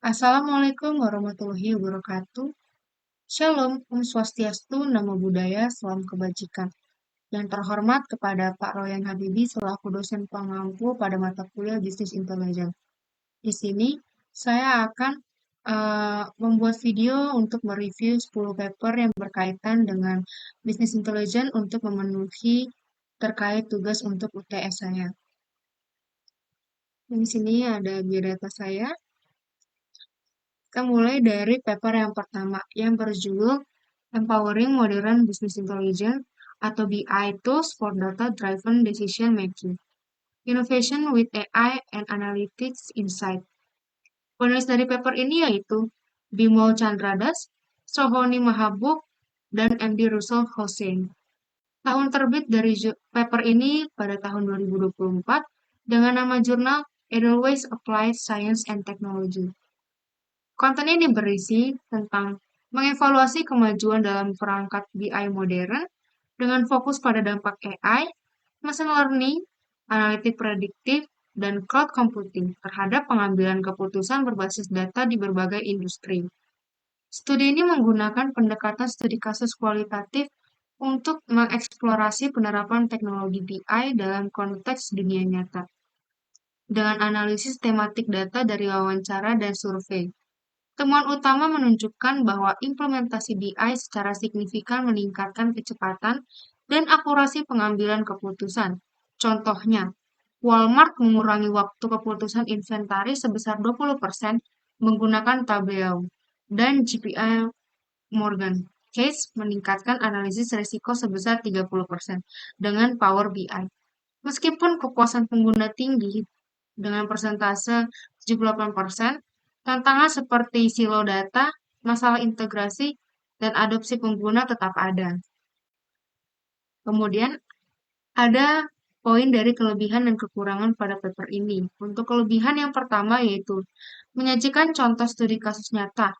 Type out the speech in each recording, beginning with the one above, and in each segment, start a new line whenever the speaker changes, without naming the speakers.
Assalamualaikum warahmatullahi wabarakatuh. Shalom, Om Swastiastu, Namo Buddhaya, Salam Kebajikan. Yang terhormat kepada Pak Royan Habibie selaku dosen pengampu pada mata kuliah Bisnis Intelijen. Di sini saya akan membuat video untuk mereview 10 paper yang berkaitan dengan Bisnis Intelijen untuk memenuhi terkait tugas untuk UTS saya. Di sini ada biodata saya. Kita mulai dari paper yang pertama yang berjudul Empowering Modern Business Intelligence atau BI Tools for Data Driven Decision Making. Innovation with AI and Analytics Insight. Penulis dari paper ini yaitu Bimol Chandradas, Sohoni Mahabub, dan MD Russell Hossein. Tahun terbit dari paper ini pada tahun 2024 dengan nama jurnal Edelweiss Applied Science and Technology. Konten ini berisi tentang mengevaluasi kemajuan dalam perangkat BI modern dengan fokus pada dampak AI, machine learning, analitik prediktif, dan cloud computing terhadap pengambilan keputusan berbasis data di berbagai industri. Studi ini menggunakan pendekatan studi kasus kualitatif untuk mengeksplorasi penerapan teknologi BI dalam konteks dunia nyata, dengan analisis tematik data dari wawancara dan survei. Temuan utama menunjukkan bahwa implementasi BI secara signifikan meningkatkan kecepatan dan akurasi pengambilan keputusan. Contohnya, Walmart mengurangi waktu keputusan inventaris sebesar 20% menggunakan Tableau, dan JP Morgan Chase meningkatkan analisis risiko sebesar 30% dengan Power BI. Meskipun kepuasan pengguna tinggi dengan persentase 78%, tantangan seperti silo data, masalah integrasi, dan adopsi pengguna tetap ada. Kemudian, ada poin dari kelebihan dan kekurangan pada paper ini. Untuk kelebihan yang pertama yaitu menyajikan contoh studi kasus nyata.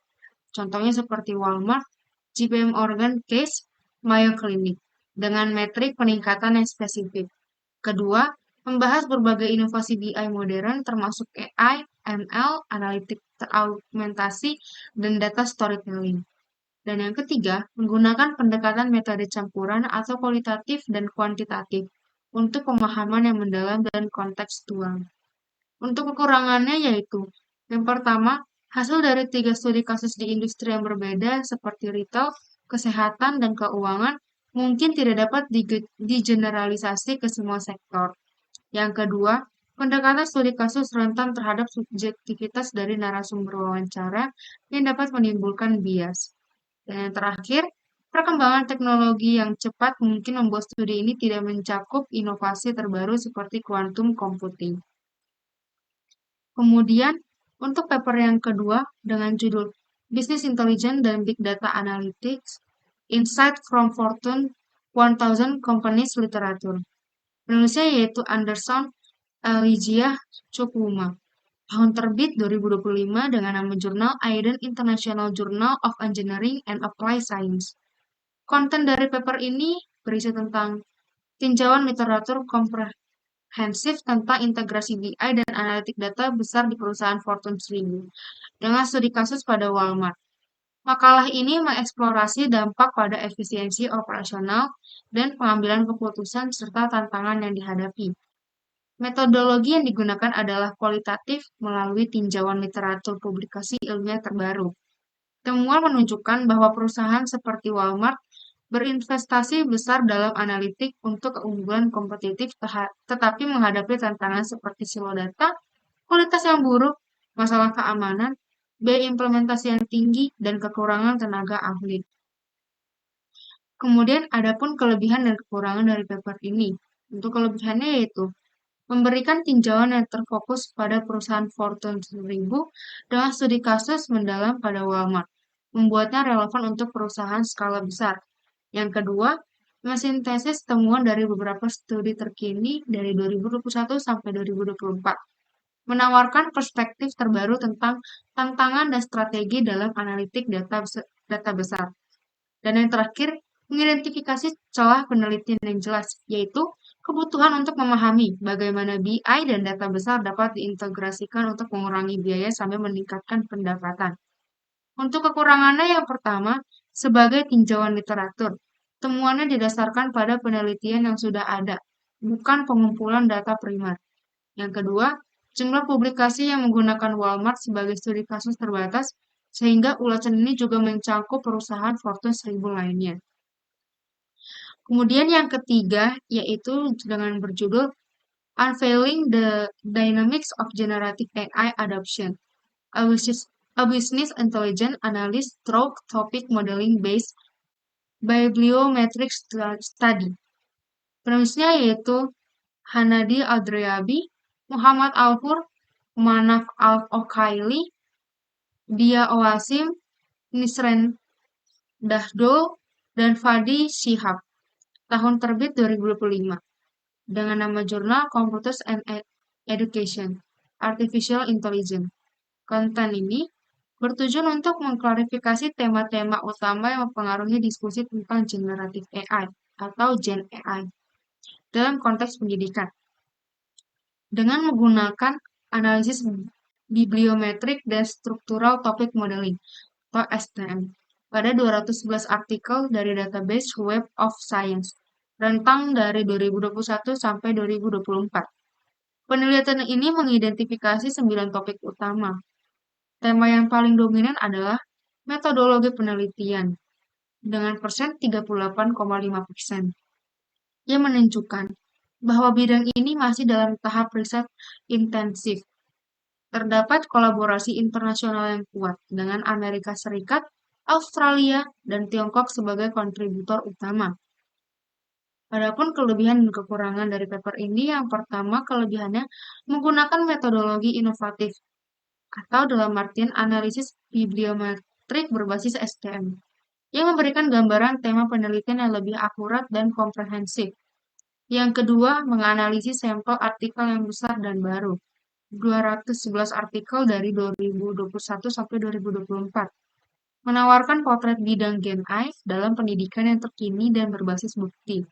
Contohnya seperti Walmart, JPM Organ Case, Mayo Clinic, dengan metrik peningkatan yang spesifik. Kedua, membahas berbagai inovasi BI modern termasuk AI, ML, analitik teraugmentasi, dan data storytelling. Dan yang ketiga, menggunakan pendekatan metode campuran atau kualitatif dan kuantitatif untuk pemahaman yang mendalam dan kontekstual. Untuk kekurangannya yaitu, yang pertama, hasil dari 3 studi kasus di industri yang berbeda seperti retail, kesehatan, dan keuangan mungkin tidak dapat digeneralisasi ke semua sektor. Yang kedua, pendekatan studi kasus rentan terhadap subjektivitas dari narasumber wawancara yang dapat menimbulkan bias. Dan yang terakhir, perkembangan teknologi yang cepat mungkin membuat studi ini tidak mencakup inovasi terbaru seperti quantum computing. Kemudian, untuk paper yang kedua dengan judul Business Intelligence dan Big Data Analytics, Insight from Fortune 1000 Companies Literature. Penulisnya yaitu Anderson Elijah Chukwuma. Tahun terbit 2025 dengan nama jurnal Aiden International Journal of Engineering and Applied Science. Konten dari paper ini berisi tentang tinjauan literatur komprehensif tentang integrasi BI dan analitik data besar di perusahaan Fortune 1000 dengan studi kasus pada Walmart. Makalah ini mengeksplorasi dampak pada efisiensi operasional dan pengambilan keputusan serta tantangan yang dihadapi. Metodologi yang digunakan adalah kualitatif melalui tinjauan literatur publikasi ilmiah terbaru. Temuan menunjukkan bahwa perusahaan seperti Walmart berinvestasi besar dalam analitik untuk keunggulan kompetitif tetapi menghadapi tantangan seperti silo data, kualitas yang buruk, masalah keamanan, biaya implementasi yang tinggi, dan kekurangan tenaga ahli. Kemudian adapun kelebihan dan kekurangan dari paper ini. Untuk kelebihannya yaitu memberikan tinjauan yang terfokus pada perusahaan Fortune 1000 dengan studi kasus mendalam pada Walmart, membuatnya relevan untuk perusahaan skala besar. Yang kedua, mensintesis temuan dari beberapa studi terkini dari 2021 sampai 2024, menawarkan perspektif terbaru tentang tantangan dan strategi dalam analitik data besar. Dan yang terakhir, mengidentifikasi celah penelitian yang jelas, yaitu kebutuhan untuk memahami bagaimana BI dan data besar dapat diintegrasikan untuk mengurangi biaya sambil meningkatkan pendapatan. Untuk kekurangannya yang pertama, sebagai tinjauan literatur, temuannya didasarkan pada penelitian yang sudah ada, bukan pengumpulan data primer. Yang kedua, jumlah publikasi yang menggunakan Walmart sebagai studi kasus terbatas, sehingga ulasan ini juga mencakup perusahaan Fortune 1000 lainnya. Kemudian yang ketiga, yaitu dengan berjudul Unveiling the Dynamics of Generative AI Adoption, a business intelligence analyst through topic modeling based bibliometric study. Penulisnya yaitu Hanadi Adriabi, Muhammad Alfur, Manaf Al-Okaili, Dia Owasim, Nisren Dahdol, dan Fadi Shihab. Tahun terbit 2025. Dengan nama jurnal Computers and Education, Artificial Intelligence. Konten ini bertujuan untuk mengklarifikasi tema-tema utama yang mempengaruhi diskusi tentang generative AI atau Gen AI dalam konteks pendidikan dengan menggunakan analisis bibliometrik dan struktural topic modeling atau STM pada 211 artikel dari database Web of Science rentang dari 2021 sampai 2024. Penelitian ini mengidentifikasi 9 topik utama. Tema yang paling dominan adalah metodologi penelitian dengan persen 38,5%, yang menunjukkan bahwa bidang ini masih dalam tahap riset intensif. Terdapat kolaborasi internasional yang kuat dengan Amerika Serikat, Australia, dan Tiongkok sebagai kontributor utama. Adapun kelebihan dan kekurangan dari paper ini, yang pertama kelebihannya menggunakan metodologi inovatif atau dalam artian analisis bibliometrik berbasis STM yang memberikan gambaran tema penelitian yang lebih akurat dan komprehensif. Yang kedua, menganalisis sampel artikel yang besar dan baru. 211 artikel dari 2021 sampai 2024. Menawarkan potret bidang Gen AI dalam pendidikan yang terkini dan berbasis bukti.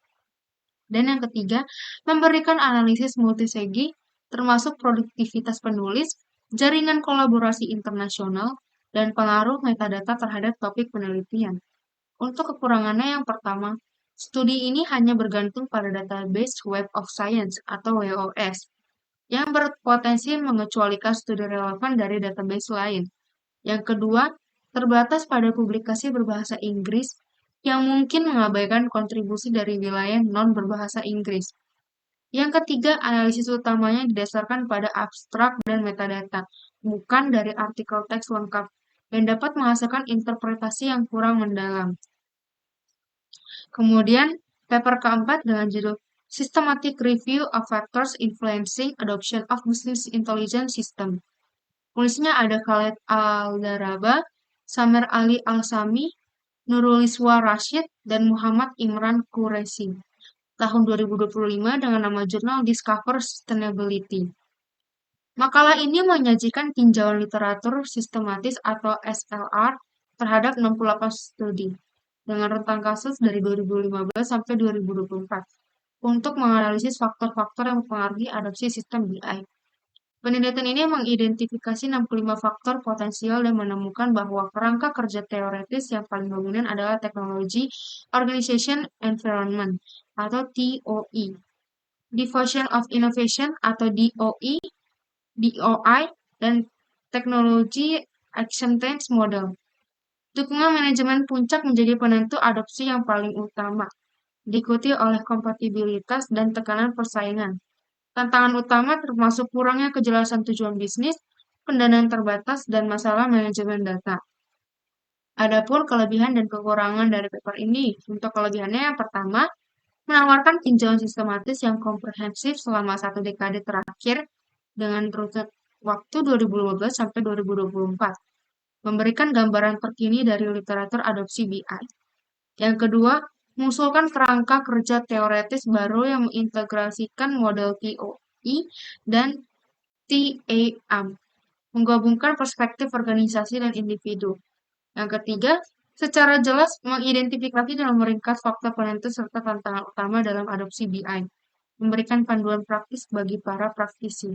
Dan yang ketiga, memberikan analisis multisegi termasuk produktivitas penulis, jaringan kolaborasi internasional, dan pengaruh metadata terhadap topik penelitian. Untuk kekurangannya yang pertama, studi ini hanya bergantung pada database Web of Science atau WOS, yang berpotensi mengecualikan studi relevan dari database lain. Yang kedua, terbatas pada publikasi berbahasa Inggris yang mungkin mengabaikan kontribusi dari wilayah non-berbahasa Inggris. Yang ketiga, analisis utamanya didasarkan pada abstrak dan metadata, bukan dari artikel teks lengkap, dan dapat menghasilkan interpretasi yang kurang mendalam. Kemudian, paper keempat dengan judul Systematic Review of Factors Influencing Adoption of Business Intelligence System. Tulisnya ada Khaled Al-Daraba, Samer Ali Al-Sami, Nuruliswa Rashid, dan Muhammad Imran Quresi. Tahun 2025 dengan nama jurnal Discover Sustainability. Makalah ini menyajikan tinjauan literatur sistematis atau SLR terhadap 68 studi dengan rentang kasus dari 2015 sampai 2024 untuk menganalisis faktor-faktor yang mempengaruhi adopsi sistem BI. Penelitian ini mengidentifikasi 65 faktor potensial dan menemukan bahwa kerangka kerja teoretis yang paling dominan adalah teknologi Organization Environment atau TOE, Diffusion of Innovation atau DOI, dan teknologi Acceptance Model. Dukungan manajemen puncak menjadi penentu adopsi yang paling utama, diikuti oleh kompatibilitas dan tekanan persaingan. Tantangan utama termasuk kurangnya kejelasan tujuan bisnis, pendanaan terbatas, dan masalah manajemen data. Adapun kelebihan dan kekurangan dari paper ini, untuk kelebihannya yang pertama, menawarkan tinjauan sistematis yang komprehensif selama 1 dekade terakhir dengan rute waktu 2015 sampai 2024, memberikan gambaran terkini dari literatur adopsi BI. Yang kedua, mengusulkan kerangka kerja teoretis baru yang mengintegrasikan model TOE dan TAM, menggabungkan perspektif organisasi dan individu. Yang ketiga, secara jelas mengidentifikasi dan meringkas faktor penentu serta tantangan utama dalam adopsi BI. memberikan panduan praktis bagi para praktisi.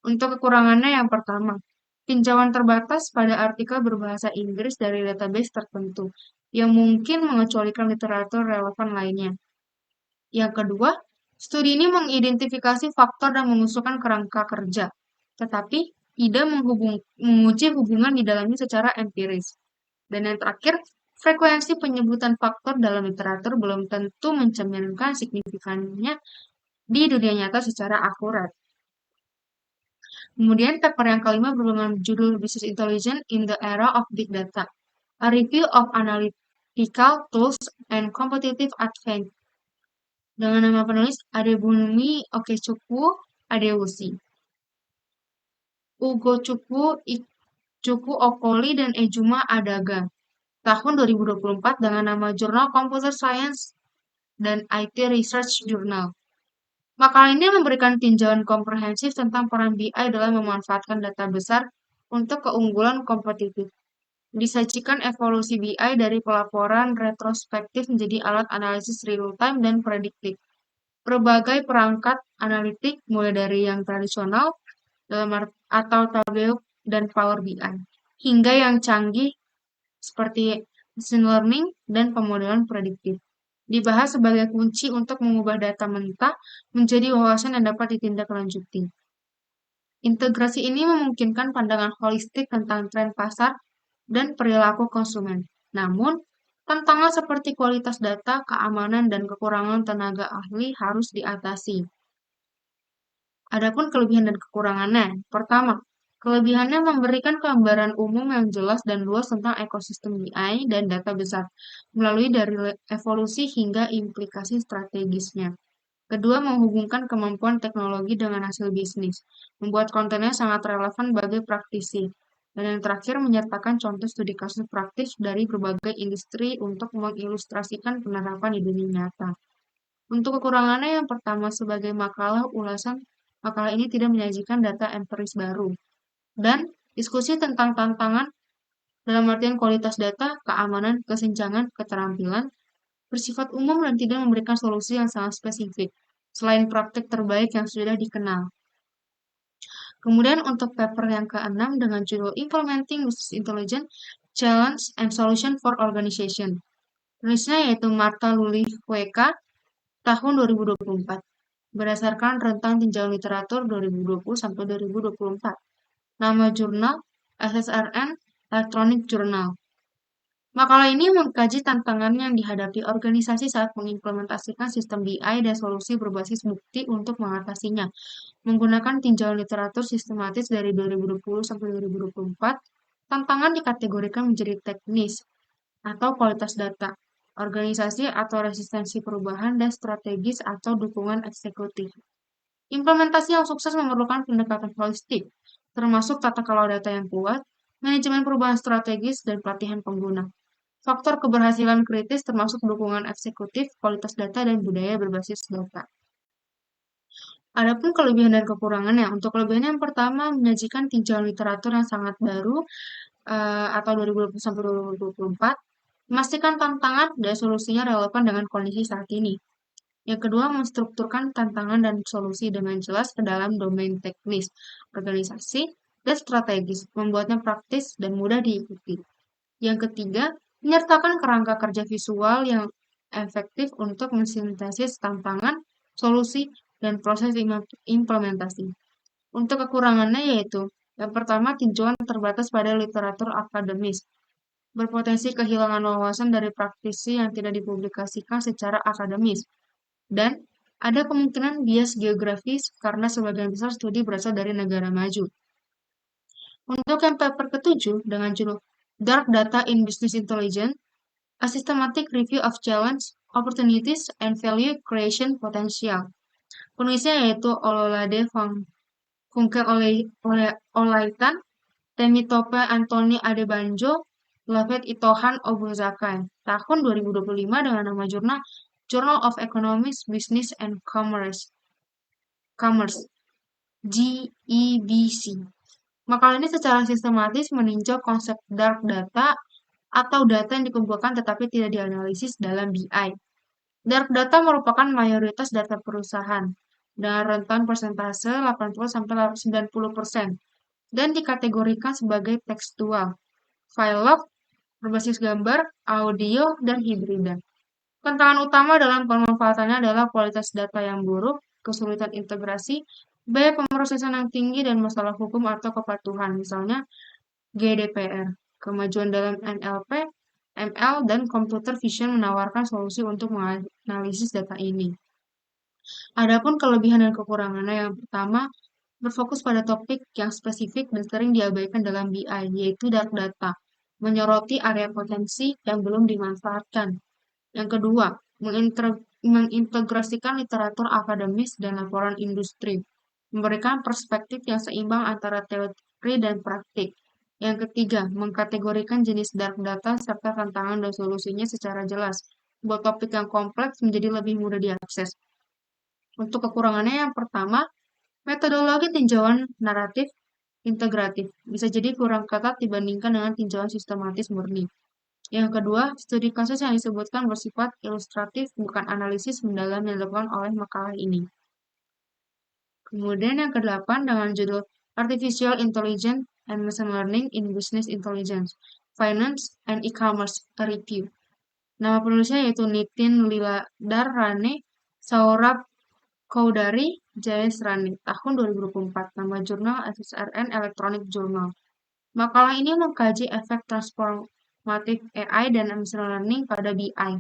Untuk kekurangannya yang pertama, tinjauan terbatas pada artikel berbahasa Inggris dari database tertentu, yang mungkin mengecualikan literatur relevan lainnya. Yang kedua, studi ini mengidentifikasi faktor dan mengusulkan kerangka kerja, tetapi tidak menguji hubungan di dalamnya secara empiris. Dan yang terakhir, frekuensi penyebutan faktor dalam literatur belum tentu mencerminkan signifikannya di dunia nyata secara akurat. Kemudian paper yang kelima berjudul Business Intelligence in the Era of Big Data, a Review of Analytical Tools and Competitive Advantage. Dengan nama penulis Adebunmi Okechukwu Adewusi, Ugochukwu Ikchukwu Okoli, dan Ejuma Adaga. Tahun 2024 dengan nama Jurnal Computer Science dan IT Research Journal. Makalah ini memberikan tinjauan komprehensif tentang peran BI dalam memanfaatkan data besar untuk keunggulan kompetitif. Disajikan evolusi BI dari pelaporan retrospektif menjadi alat analisis real-time dan prediktif. Berbagai perangkat analitik, mulai dari yang tradisional atau Tableau dan Power BI, hingga yang canggih seperti machine learning dan pemodelan prediktif, dibahas sebagai kunci untuk mengubah data mentah menjadi wawasan yang dapat ditindaklanjuti. Integrasi ini memungkinkan pandangan holistik tentang tren pasar dan perilaku konsumen. Namun, tantangan seperti kualitas data, keamanan, dan kekurangan tenaga ahli harus diatasi. Adapun kelebihan dan kekurangannya. Pertama, kelebihannya memberikan gambaran umum yang jelas dan luas tentang ekosistem BI dan data besar, melalui dari evolusi hingga implikasi strategisnya. Kedua, menghubungkan kemampuan teknologi dengan hasil bisnis, membuat kontennya sangat relevan bagi praktisi. Dan yang terakhir, menyertakan contoh studi kasus praktis dari berbagai industri untuk mengilustrasikan penerapan di dunia nyata. Untuk kekurangannya yang pertama, sebagai makalah ulasan, makalah ini tidak menyajikan data empiris baru. Dan diskusi tentang tantangan dalam artian kualitas data, keamanan, kesenjangan, keterampilan, bersifat umum dan tidak memberikan solusi yang sangat spesifik, selain praktik terbaik yang sudah dikenal. Kemudian untuk paper yang keenam dengan judul Implementing Business Intelligence, Challenge and Solution for Organization. Penulisnya yaitu Marta Lully-Hueka, tahun 2024, berdasarkan rentang tinjauan literatur 2020-2024. Nama jurnal SSRN Electronic Journal. Makalah ini mengkaji tantangan yang dihadapi organisasi saat mengimplementasikan sistem BI dan solusi berbasis bukti untuk mengatasinya. Menggunakan tinjauan literatur sistematis dari 2020-2024, tantangan dikategorikan menjadi teknis atau kualitas data, organisasi atau resistensi perubahan, dan strategis atau dukungan eksekutif. Implementasi yang sukses memerlukan pendekatan holistik, termasuk tata kelola data yang kuat, manajemen perubahan strategis, dan pelatihan pengguna. Faktor keberhasilan kritis termasuk dukungan eksekutif, kualitas data, dan budaya berbasis data. Adapun kelebihan dan kekurangannya. Untuk kelebihannya yang pertama, menyajikan tinjauan literatur yang sangat baru atau 2020-2024, memastikan tantangan dan solusinya relevan dengan kondisi saat ini. Yang kedua, menstrukturkan tantangan dan solusi dengan jelas ke dalam domain teknis, organisasi, dan strategis, membuatnya praktis dan mudah diikuti. Yang ketiga, menyertakan kerangka kerja visual yang efektif untuk mensintesis tantangan, solusi, dan proses implementasi. Untuk kekurangannya yaitu, yang pertama, tinjauan terbatas pada literatur akademis, berpotensi kehilangan wawasan dari praktisi yang tidak dipublikasikan secara akademis, dan ada kemungkinan bias geografis karena sebagian besar studi berasal dari negara maju. Untuk yang paper ketujuh dengan judul Dark Data in Business Intelligence, a Systematic Review of Challenge, Opportunities, and Value Creation Potential. Penulisnya yaitu Ololade Funke Olaitan, Temitope Anthony Adebanjo, Lafet Itohan Obuzakai, tahun 2025 dengan nama jurnal Journal of Economics, Business and Commerce, GEBC. Makalah ini secara sistematis meninjau konsep dark data atau data yang dikumpulkan tetapi tidak dianalisis dalam BI. Dark data merupakan mayoritas data perusahaan, dengan rentan persentase 80-90%, dan dikategorikan sebagai tekstual, file log, berbasis gambar, audio, dan hibrida. Tantangan utama dalam pemanfaatannya adalah kualitas data yang buruk, kesulitan integrasi, biaya pemrosesan yang tinggi, dan masalah hukum atau kepatuhan, misalnya GDPR. Kemajuan dalam NLP, ML, dan computer vision menawarkan solusi untuk menganalisis data ini. Adapun kelebihan dan kekurangannya, yang pertama, berfokus pada topik yang spesifik dan sering diabaikan dalam BI, yaitu dark data, menyoroti area potensi yang belum dimanfaatkan. Yang kedua, mengintegrasikan literatur akademis dan laporan industri, memberikan perspektif yang seimbang antara teori dan praktik. Yang ketiga, mengkategorikan jenis dark data serta tantangan dan solusinya secara jelas, buat topik yang kompleks menjadi lebih mudah diakses. Untuk kekurangannya, yang pertama, metodologi tinjauan naratif integratif bisa jadi kurang ketat dibandingkan dengan tinjauan sistematis murni. Yang kedua, studi kasus yang disebutkan bersifat ilustratif, bukan analisis mendalam yang dilakukan oleh makalah ini. Kemudian yang kedelapan dengan judul Artificial Intelligence and Machine Learning in Business Intelligence, Finance and E-Commerce Review. Nama penulisnya yaitu Nitin Liladar Rane, Saurabh Choudhary, Jayesh Rane, tahun 2024. Nama jurnal SSRN Electronic Journal. Makalah ini mengkaji efek transformatif AI dan machine learning pada BI,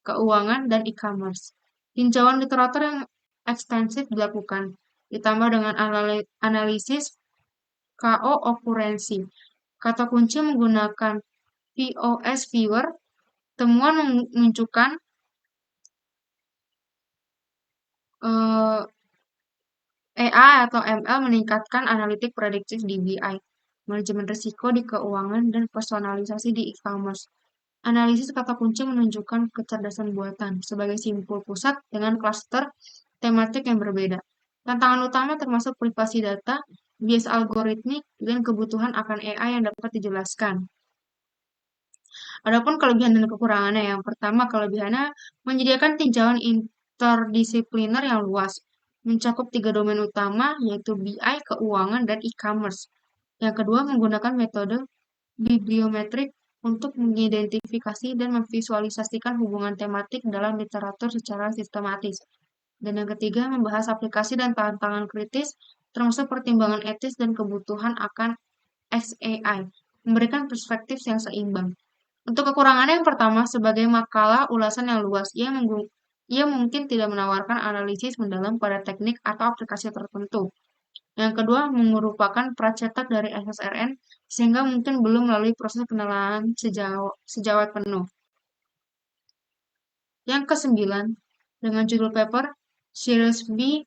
keuangan, dan e-commerce. Tinjauan literatur yang ekstensif dilakukan, ditambah dengan analisis KO okurensi. Kata kunci menggunakan POS Viewer. Temuan menunjukkan AI atau ML meningkatkan analitik prediktif di BI, manajemen risiko di keuangan, dan personalisasi di e-commerce. Analisis kata kunci menunjukkan kecerdasan buatan sebagai simpul pusat dengan klaster tematik yang berbeda. Tantangan utama termasuk privasi data, bias algoritmik, dan kebutuhan akan AI yang dapat dijelaskan. Adapun kelebihan dan kekurangannya, yang pertama kelebihannya menyediakan tinjauan interdisipliner yang luas, mencakup 3 domain utama yaitu BI, keuangan, dan e-commerce. Yang kedua menggunakan metode bibliometrik untuk mengidentifikasi dan memvisualisasikan hubungan tematik dalam literatur secara sistematis. Dan yang ketiga membahas aplikasi dan tantangan kritis termasuk pertimbangan etis dan kebutuhan akan XAI, memberikan perspektif yang seimbang. Untuk kekurangannya yang pertama, sebagai makalah ulasan yang luas, ia mungkin tidak menawarkan analisis mendalam pada teknik atau aplikasi tertentu. Yang kedua, merupakan pracetak dari SSRN, sehingga mungkin belum melalui proses penelaahan sejawat penuh. Yang kesembilan, dengan judul paper, Series B,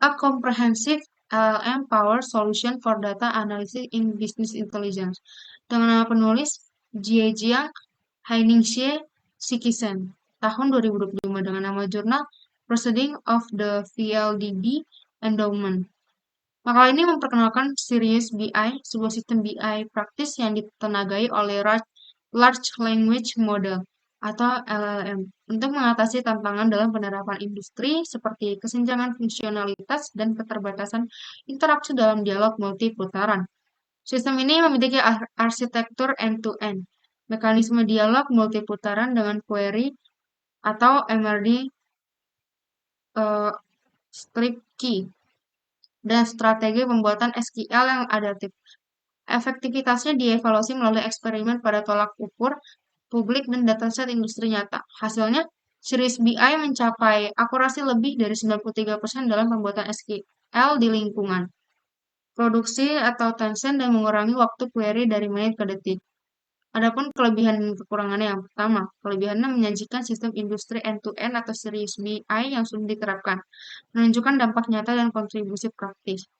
A Comprehensive LLM Power Solution for Data Analysis in Business Intelligence, dengan nama penulis Zhejiang Hainingsie Sikisen, tahun 2025, dengan nama jurnal Proceeding of the VLDB Endowment. Makalah ini memperkenalkan Sirius BI, sebuah sistem BI praktis yang ditenagai oleh Large Language Model atau LLM untuk mengatasi tantangan dalam penerapan industri seperti kesenjangan fungsionalitas dan keterbatasan interaksi dalam dialog multi-putaran. Sistem ini memiliki arsitektur end-to-end, mekanisme dialog multi-putaran dengan query atau MRD script key, dan strategi pembuatan SQL yang adaptif. Efektivitasnya dievaluasi melalui eksperimen pada tolak ukur publik dan dataset industri nyata. Hasilnya, series BI mencapai akurasi lebih dari 93% dalam pembuatan SQL di lingkungan produksi atau Tencent dan mengurangi waktu query dari menit ke detik. Adapun kelebihan dan kekurangannya, yang pertama, kelebihannya menyajikan sistem industri end-to-end atau series BI yang sudah diterapkan, menunjukkan dampak nyata dan kontribusi praktis.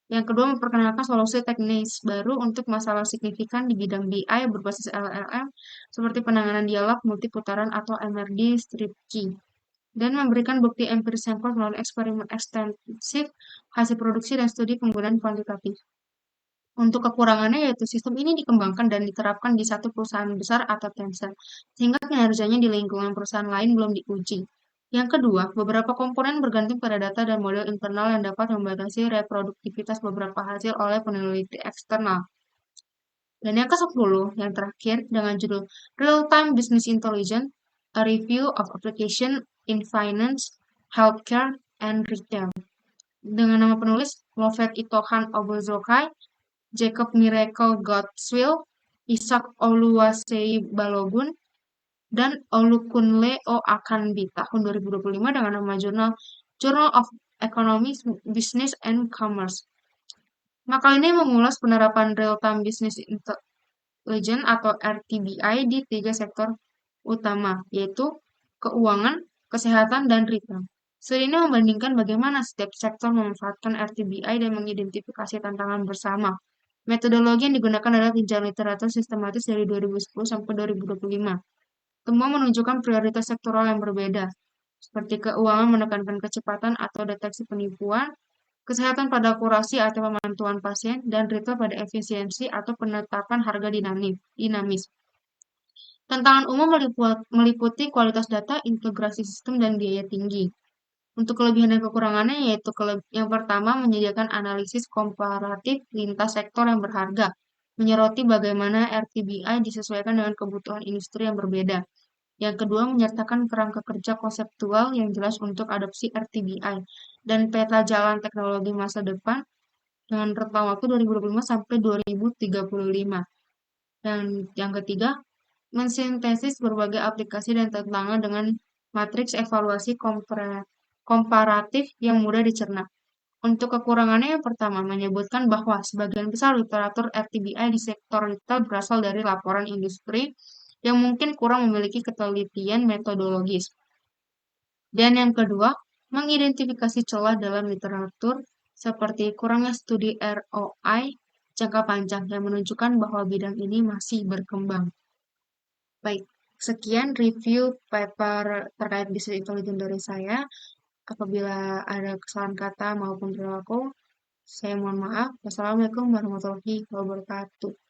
Yang kedua, memperkenalkan solusi teknis baru untuk masalah signifikan di bidang BI berbasis LLM, seperti penanganan dialog multi-putaran atau MRD strip key, dan memberikan bukti empiris sampel melalui eksperimen ekstensif, hasil produksi, dan studi penggunaan kuantitatif. Untuk kekurangannya yaitu sistem ini dikembangkan dan diterapkan di satu perusahaan besar atau Tencent, sehingga kinerjanya di lingkungan perusahaan lain belum diuji. Yang kedua, beberapa komponen bergantung pada data dan model internal yang dapat membatasi reproduktivitas beberapa hasil oleh peneliti eksternal. Dan yang ke-10, yang terakhir dengan judul Real-Time Business Intelligence, A Review of Application in Finance, Healthcare, and Retail. Dengan nama penulis Lovett Itohan Obozokai, Jacob Miracle Godswill, Isaac Oluwasei Balogun, dan Olukunle O. Akanbi tahun 2025 dengan nama jurnal Journal of Economics, Business, and Commerce. Maka ini mengulas penerapan real-time business intelligence atau RTBI di 3 sektor utama, yaitu keuangan, kesehatan, dan retail. Studi ini membandingkan bagaimana setiap sektor memanfaatkan RTBI dan mengidentifikasi tantangan bersama. Metodologi yang digunakan adalah tinjauan literatur sistematis dari 2010 sampai 2025. Semua menunjukkan prioritas sektoral yang berbeda, seperti keuangan menekankan kecepatan atau deteksi penipuan, kesehatan pada akurasi atau pemantauan pasien, dan retail pada efisiensi atau penetapan harga dinamis. Tantangan umum meliputi kualitas data, integrasi sistem, dan biaya tinggi. Untuk kelebihan dan kekurangannya yaitu yang pertama menyediakan analisis komparatif lintas sektor yang berharga, menyoroti bagaimana RTBI disesuaikan dengan kebutuhan industri yang berbeda. Yang kedua, menyertakan kerangka kerja konseptual yang jelas untuk adopsi RTBI dan peta jalan teknologi masa depan dengan rentang waktu 2025 sampai 2035. Dan yang ketiga, mensintesis berbagai aplikasi dan tantangan dengan matriks evaluasi komparatif yang mudah dicerna. Untuk kekurangannya yang pertama menyebutkan bahwa sebagian besar literatur RTBI di sektor retail berasal dari laporan industri yang mungkin kurang memiliki ketelitian metodologis. Dan yang kedua, mengidentifikasi celah dalam literatur seperti kurangnya studi ROI jangka panjang yang menunjukkan bahwa bidang ini masih berkembang. Baik, sekian review paper terkait business intelligence dari saya. Apabila ada kesalahan kata maupun perilaku, saya mohon maaf. Wassalamualaikum warahmatullahi wabarakatuh.